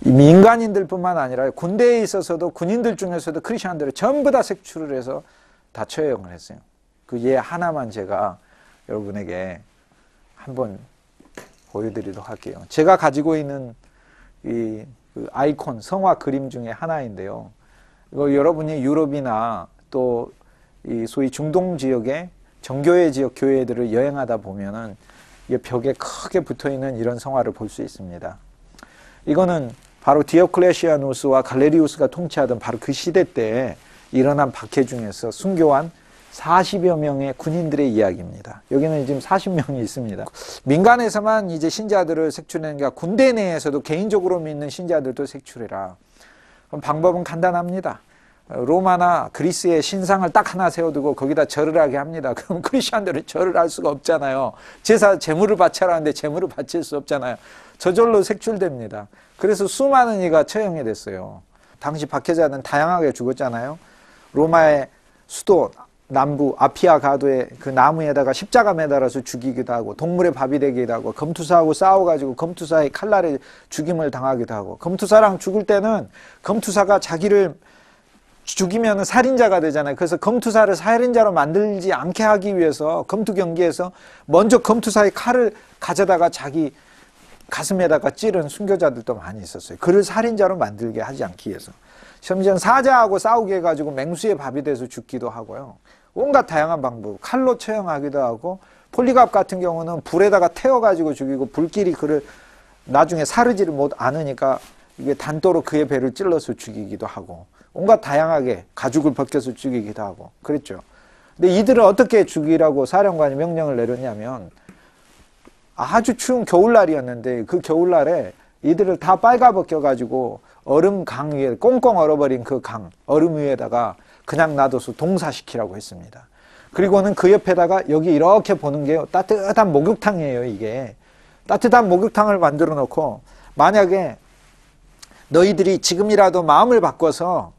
민간인들뿐만 아니라 군대에 있어서도 군인들 중에서도 크리스천들을 전부 다 색출을 해서 다 처형을 했어요. 그 예 하나만 제가 여러분에게 한번 보여드리도록 할게요. 제가 가지고 있는 이 그 아이콘 성화 그림 중에 하나인데요. 이거 여러분이 유럽이나 또 이 소위 중동 지역의 정교회 지역 교회들을 여행하다 보면은 이 벽에 크게 붙어 있는 이런 성화를 볼 수 있습니다. 이거는 바로 디오클레시아누스와 갈레리우스가 통치하던 바로 그 시대 때 일어난 박해 중에서 순교한 40여 명의 군인들의 이야기입니다. 여기는 지금 40명이 있습니다. 민간에서만 이제 신자들을 색출하는 게 아니라 군대 내에서도 개인적으로 믿는 신자들도 색출해라. 그럼 방법은 간단합니다. 로마나 그리스의 신상을 딱 하나 세워두고 거기다 절을 하게 합니다. 그럼 크리스천들은 절을 할 수가 없잖아요. 제물을 바쳐라는데 제물을 바칠 수 없잖아요. 저절로 색출됩니다. 그래서 수많은 이가 처형이 됐어요. 당시 박해자는 다양하게 죽었잖아요. 로마의 수도 남부 아피아 가도의 그 나무에다가 십자가 매달아서 죽이기도 하고, 동물의 밥이 되기도 하고, 검투사하고 싸워가지고 검투사의 칼날에 죽임을 당하기도 하고, 검투사랑 죽을 때는 검투사가 자기를 죽이면 살인자가 되잖아요. 그래서 검투사를 살인자로 만들지 않게 하기 위해서 검투 경기에서 먼저 검투사의 칼을 가져다가 자기 가슴에다가 찌른 순교자들도 많이 있었어요. 그를 살인자로 만들게 하지 않기 위해서. 심지어 사자하고 싸우게 해가지고 맹수의 밥이 돼서 죽기도 하고요. 온갖 다양한 방법, 칼로 처형하기도 하고, 폴리갑 같은 경우는 불에다가 태워가지고 죽이고, 불길이 그를 나중에 사르지를 못 않으니까 이게 단도로 그의 배를 찔러서 죽이기도 하고, 온갖 다양하게 가죽을 벗겨서 죽이기도 하고 그랬죠. 근데 이들을 어떻게 죽이라고 사령관이 명령을 내렸냐면, 아주 추운 겨울날이었는데 그 겨울날에 이들을 다 빨가벗겨가지고 얼음 강 위에 꽁꽁 얼어버린 그 강 얼음 위에다가 그냥 놔둬서 동사시키라고 했습니다. 그리고는 그 옆에다가 여기 이렇게 보는 게 따뜻한 목욕탕이에요. 이게 따뜻한 목욕탕을 만들어 놓고, 만약에 너희들이 지금이라도 마음을 바꿔서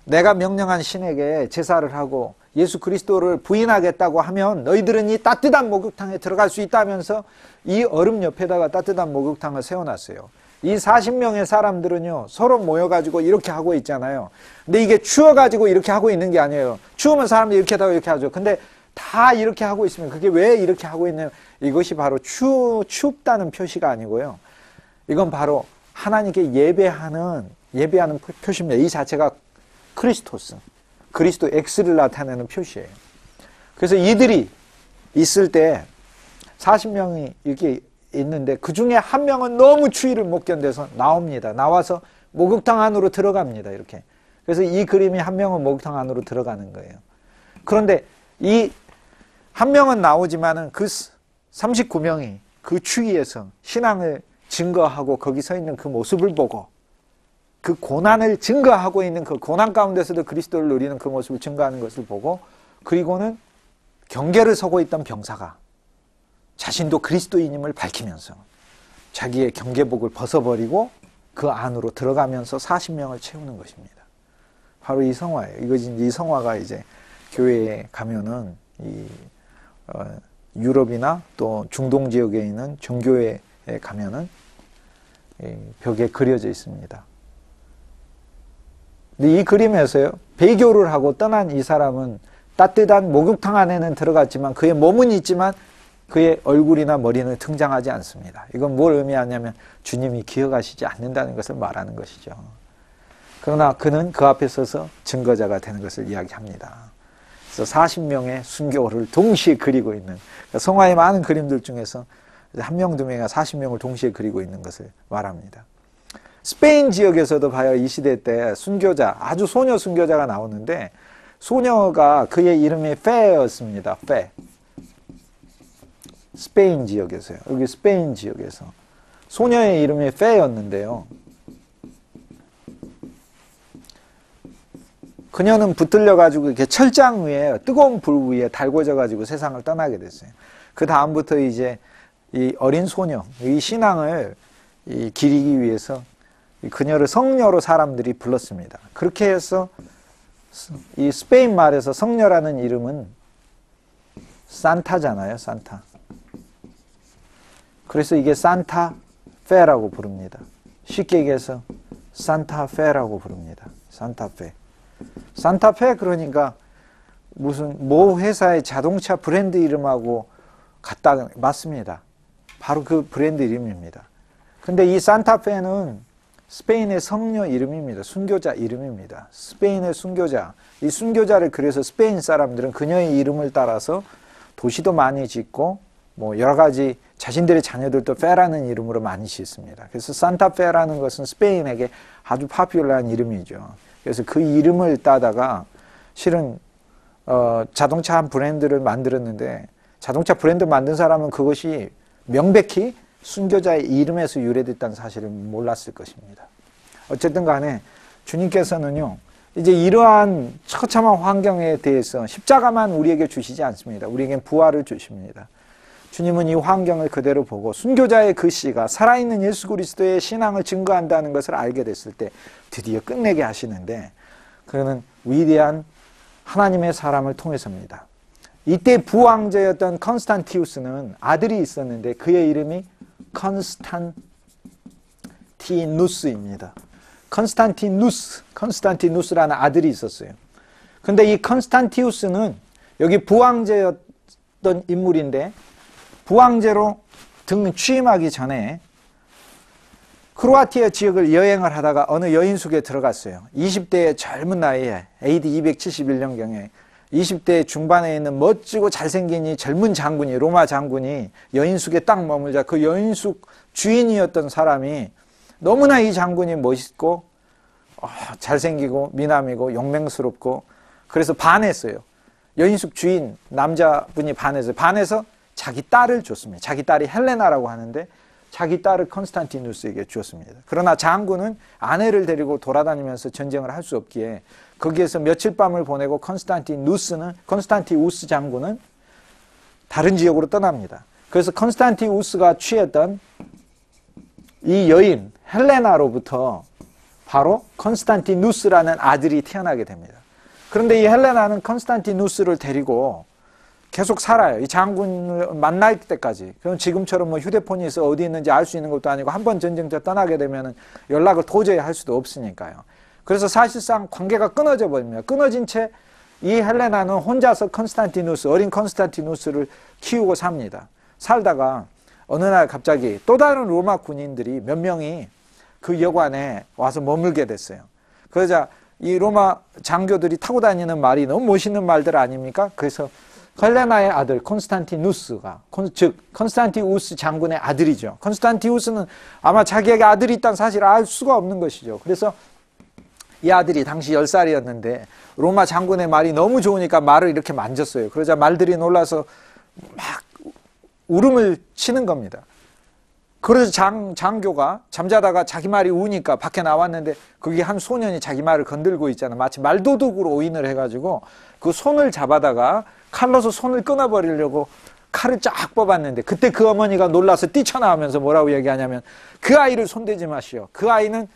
내가 명령한 신에게 제사를 하고 예수 그리스도를 부인하겠다고 하면 너희들은 이 따뜻한 목욕탕에 들어갈 수 있다면서 이 얼음 옆에다가 따뜻한 목욕탕을 세워놨어요. 이 40명의 사람들은요, 서로 모여가지고 이렇게 하고 있잖아요. 근데 이게 추워가지고 이렇게 하고 있는 게 아니에요. 추우면 사람들이 이렇게 하다가 이렇게 하죠. 근데 다 이렇게 하고 있으면 그게 왜 이렇게 하고 있냐면, 이것이 바로 춥다는 표시가 아니고요. 이건 바로 하나님께 예배하는 표시입니다. 이 자체가 크리스토스, 그리스도 X를 나타내는 표시예요. 그래서 이들이 있을 때 40명이 이렇게 있는데 그 중에 한 명은 너무 추위를 못 견뎌서 나옵니다. 나와서 목욕탕 안으로 들어갑니다. 이렇게. 그래서 이 그림이 한 명은 목욕탕 안으로 들어가는 거예요. 그런데 이 한 명은 나오지만은 그 39명이 그 추위에서 신앙을 증거하고 거기 서 있는 그 모습을 보고, 그 고난을 증거하고 있는 그 고난 가운데서도 그리스도를 누리는 그 모습을 증거하는 것을 보고, 그리고는 경계를 서고 있던 병사가 자신도 그리스도인임을 밝히면서 자기의 경계복을 벗어버리고 그 안으로 들어가면서 40명을 채우는 것입니다. 바로 이 성화예요. 이 성화가 이제 교회에 가면은 유럽이나 또 중동 지역에 있는 정교회에 가면은 벽에 그려져 있습니다. 근데 이 그림에서요, 배교를 하고 떠난 이 사람은 따뜻한 목욕탕 안에는 들어갔지만 그의 몸은 있지만 그의 얼굴이나 머리는 등장하지 않습니다. 이건 뭘 의미하냐면 주님이 기억하시지 않는다는 것을 말하는 것이죠. 그러나 그는 그 앞에 서서 증거자가 되는 것을 이야기합니다. 그래서 40명의 순교를 동시에 그리고 있는, 성화의 많은 그림들 중에서 한 명, 두 명이 40명을 동시에 그리고 있는 것을 말합니다. 스페인 지역에서도 봐요. 이 시대 때 순교자, 아주 소녀 순교자가 나오는데, 소녀가 그의 이름이 페였습니다. 페. 스페인 지역에서요. 여기 스페인 지역에서 소녀의 이름이 페였는데요. 그녀는 붙들려 가지고 이렇게 철장 위에 뜨거운 불 위에 달궈져 가지고 세상을 떠나게 됐어요. 그 다음부터 이제 이 어린 소녀, 이 신앙을 기리기 위해서 그녀를 성녀로 사람들이 불렀습니다. 그렇게 해서 이 스페인 말에서 성녀라는 이름은 산타잖아요, 산타. 그래서 이게 산타 페라고 부릅니다. 쉽게 얘기해서 산타페라고 부릅니다. 산타페. 산타페 그러니까 무슨 모 회사의 자동차 브랜드 이름하고 같다 맞습니다. 바로 그 브랜드 이름입니다. 근데 이 산타페는 스페인의 성녀 이름입니다. 순교자 이름입니다. 스페인의 순교자. 이 순교자를 그래서 스페인 사람들은 그녀의 이름을 따라서 도시도 많이 짓고 뭐 여러 가지 자신들의 자녀들도 페라는 이름으로 많이 짓습니다. 그래서 산타페라는 것은 스페인에게 아주 파퓰러한 이름이죠. 그래서 그 이름을 따다가 실은 자동차 한 브랜드를 만들었는데 자동차 브랜드 만든 사람은 그것이 명백히 순교자의 이름에서 유래됐다는 사실을 몰랐을 것입니다. 어쨌든 간에 주님께서는요, 이제 이러한 처참한 환경에 대해서 십자가만 우리에게 주시지 않습니다. 우리에겐 부활을 주십니다. 주님은 이 환경을 그대로 보고 순교자의 그 씨가 살아있는 예수 그리스도의 신앙을 증거한다는 것을 알게 됐을 때 드디어 끝내게 하시는데 그는 위대한 하나님의 사람을 통해서입니다. 이때 부왕제였던 컨스탄티우스는 아들이 있었는데 그의 이름이 컨스탄티누스입니다. 컨스탄티누스라는 아들이 있었어요. 근데 이 컨스탄티우스는 여기 부왕제였던 인물인데 부왕제로 취임하기 전에 크로아티아 지역을 여행을 하다가 어느 여인숙에 들어갔어요. 20대의 젊은 나이에 AD 271년경에 20대 중반에 있는 멋지고 잘생긴 이 젊은 장군이 로마 장군이 여인숙에 딱 머물자 그 여인숙 주인이었던 사람이 너무나 이 장군이 멋있고 잘생기고 미남이고 용맹스럽고 그래서 반했어요. 여인숙 주인 남자분이 반했어요. 반해서 자기 딸을 줬습니다. 자기 딸이 헬레나라고 하는데 자기 딸을 컨스탄티누스에게 주었습니다. 그러나 장군은 아내를 데리고 돌아다니면서 전쟁을 할 수 없기에 거기에서 며칠 밤을 보내고 컨스탄티우스 장군은 다른 지역으로 떠납니다. 그래서 컨스탄티우스가 취했던 이 여인 헬레나로부터 바로 컨스탄티누스라는 아들이 태어나게 됩니다. 그런데 이 헬레나는 컨스탄티누스를 데리고 계속 살아요. 이 장군을 만날 때까지. 그럼 지금처럼 뭐 휴대폰이 있어 어디 있는지 알 수 있는 것도 아니고 한번 전쟁터 떠나게 되면 연락을 도저히 할 수도 없으니까요. 그래서 사실상 관계가 끊어져 버립니다. 끊어진 채 이 헬레나는 혼자서 어린 컨스탄티누스를 키우고 삽니다. 살다가 어느 날 갑자기 또 다른 로마 군인들이 몇 명이 그 여관에 와서 머물게 됐어요. 그러자 이 로마 장교들이 타고 다니는 말이 너무 멋있는 말들 아닙니까? 그래서 헬레나의 아들 컨스탄티누스가 즉 컨스탄티우스 장군의 아들이죠. 컨스탄티우스는 아마 자기에게 아들이 있다는 사실을 알 수가 없는 것이죠. 그래서 이 아들이 당시 10살이었는데 로마 장군의 말이 너무 좋으니까 말을 이렇게 만졌어요. 그러자 말들이 놀라서 막 울음을 치는 겁니다. 그래서 장교가 잠자다가 자기 말이 우니까 밖에 나왔는데 거기 한 소년이 자기 말을 건들고 있잖아. 마치 말도둑으로 오인을 해가지고 그 손을 잡아다가 칼로서 손을 끊어버리려고 칼을 쫙 뽑았는데 그때 그 어머니가 놀라서 뛰쳐나오면서 뭐라고 얘기하냐면 그 아이를 손대지 마시오. 그 아이는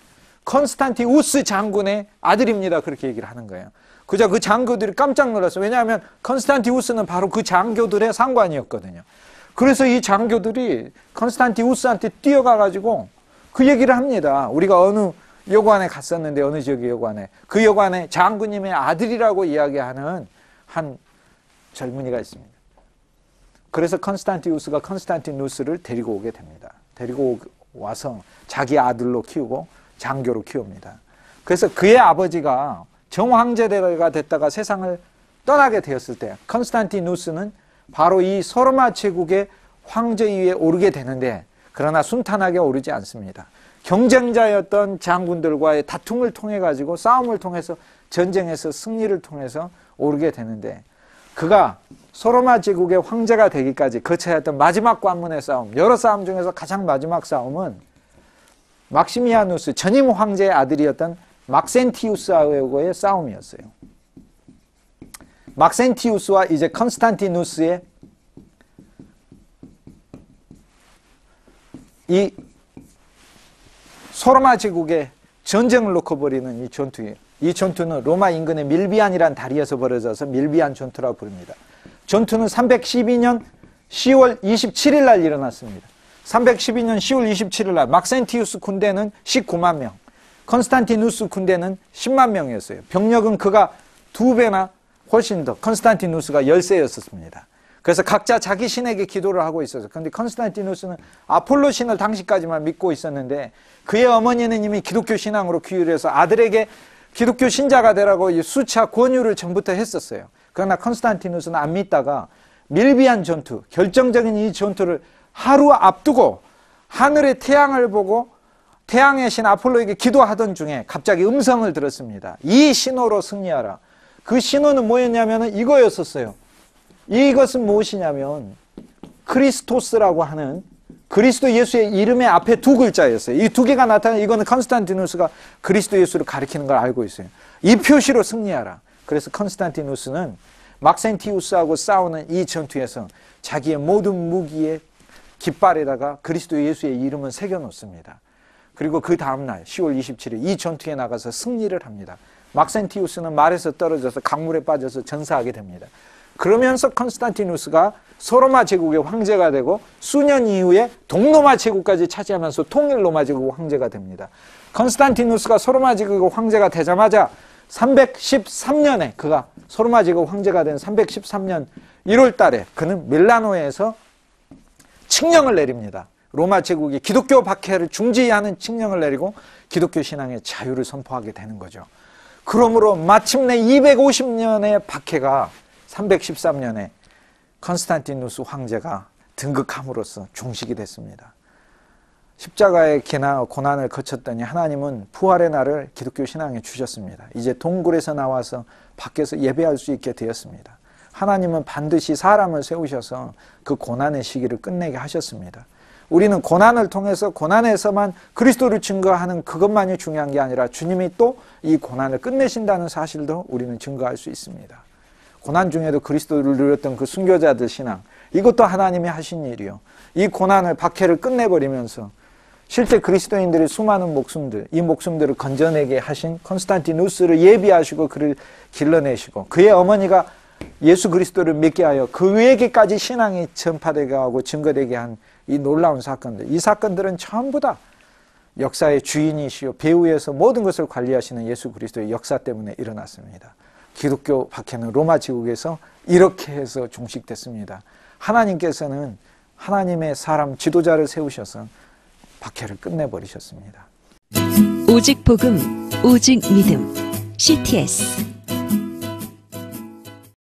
컨스탄티우스 장군의 아들입니다. 그렇게 얘기를 하는 거예요. 그저 그 장교들이 깜짝 놀랐어요. 왜냐하면 컨스탄티우스는 바로 그 장교들의 상관이었거든요. 그래서 이 장교들이 컨스탄티우스한테 뛰어가가지고 그 얘기를 합니다. 우리가 어느 여관에 갔었는데 어느 지역의 여관에 그 여관에 장군님의 아들이라고 이야기하는 한 젊은이가 있습니다. 그래서 컨스탄티우스가 컨스탄티누스를 데리고 오게 됩니다. 데리고 와서 자기 아들로 키우고 장교로 키웁니다. 그래서 그의 아버지가 정황제대가 됐다가 세상을 떠나게 되었을 때 컨스탄티누스는 바로 이 소로마 제국의 황제위에 오르게 되는데 그러나 순탄하게 오르지 않습니다. 경쟁자였던 장군들과의 다툼을 통해 가지고 싸움을 통해서 전쟁에서 승리를 통해서 오르게 되는데 그가 소로마 제국의 황제가 되기까지 거쳐야 했던 마지막 관문의 싸움, 여러 싸움 중에서 가장 마지막 싸움은 막시미아누스 전임 황제의 아들이었던 막센티우스하고의 싸움이었어요. 막센티우스와 이제 컨스탄티누스의 이 소로마 제국의 전쟁을 놓고 벌이는 이 전투예요. 이 전투는 로마 인근의 밀비안이라는 다리에서 벌어져서 밀비안 전투라고 부릅니다. 전투는 312년 10월 27일 날 일어났습니다. 312년 10월 27일 날 막센티우스 군대는 19만 명, 컨스탄티누스 군대는 10만 명이었어요. 병력은 그가 2배나 훨씬 더, 컨스탄티누스가 열세였었습니다. 그래서 각자 자기 신에게 기도를 하고 있었어요. 그런데 컨스탄티누스는 아폴로 신을 당시까지만 믿고 있었는데 그의 어머니는 이미 기독교 신앙으로 귀의를 해서 아들에게 기독교 신자가 되라고 수차 권유를 전부터 했었어요. 그러나 컨스탄티누스는 안 믿다가 밀비안 전투, 결정적인 이 전투를 하루 앞두고 하늘의 태양을 보고 태양의 신 아폴로에게 기도하던 중에 갑자기 음성을 들었습니다. 이 신호로 승리하라. 그 신호는 뭐였냐면 이거였었어요. 이것은 무엇이냐면 크리스토스라고 하는 그리스도 예수의 이름의 앞에 2글자였어요. 이 2개가 나타나는, 이거는 컨스탄티누스가 그리스도 예수를 가리키는 걸 알고 있어요. 이 표시로 승리하라. 그래서 컨스탄티누스는 막센티우스하고 싸우는 이 전투에서 자기의 모든 무기의 깃발에다가 그리스도 예수의 이름을 새겨놓습니다. 그리고 그 다음날 10월 27일 이 전투에 나가서 승리를 합니다. 막센티우스는 말에서 떨어져서 강물에 빠져서 전사하게 됩니다. 그러면서 컨스탄티누스가 소로마 제국의 황제가 되고 수년 이후에 동로마 제국까지 차지하면서 통일 로마 제국 황제가 됩니다. 컨스탄티누스가 소로마 제국 황제가 되자마자 313년에 그가 소로마 제국 황제가 된 313년 1월 달에 그는 밀라노에서 칙령을 내립니다. 로마 제국이 기독교 박해를 중지하는 칙령을 내리고 기독교 신앙의 자유를 선포하게 되는 거죠. 그러므로 마침내 250년의 박해가 313년에 컨스탄티누스 황제가 등극함으로써 종식이 됐습니다. 십자가의 고난을 거쳤더니 하나님은 부활의 날을 기독교 신앙에 주셨습니다. 이제 동굴에서 나와서 밖에서 예배할 수 있게 되었습니다. 하나님은 반드시 사람을 세우셔서 그 고난의 시기를 끝내게 하셨습니다. 우리는 고난을 통해서 고난에서만 그리스도를 증거하는 그것만이 중요한 게 아니라 주님이 또 이 고난을 끝내신다는 사실도 우리는 증거할 수 있습니다. 고난 중에도 그리스도를 누렸던 그 순교자들 신앙, 이것도 하나님이 하신 일이요. 이 고난을 박해를 끝내버리면서 실제 그리스도인들의 수많은 목숨들, 이 목숨들을 건져내게 하신 컨스탄티누스를 예비하시고 그를 길러내시고 그의 어머니가 예수 그리스도를 믿게 하여 그에게까지 신앙이 전파되게 하고 증거되게 한 이 놀라운 사건들, 이 사건들은 전부 다 역사의 주인이시요 배후에서 모든 것을 관리하시는 예수 그리스도의 역사 때문에 일어났습니다. 기독교 박해는 로마 제국에서 이렇게 해서 종식됐습니다. 하나님께서는 하나님의 사람 지도자를 세우셔서 박해를 끝내버리셨습니다. 오직 복음, 오직 믿음, CTS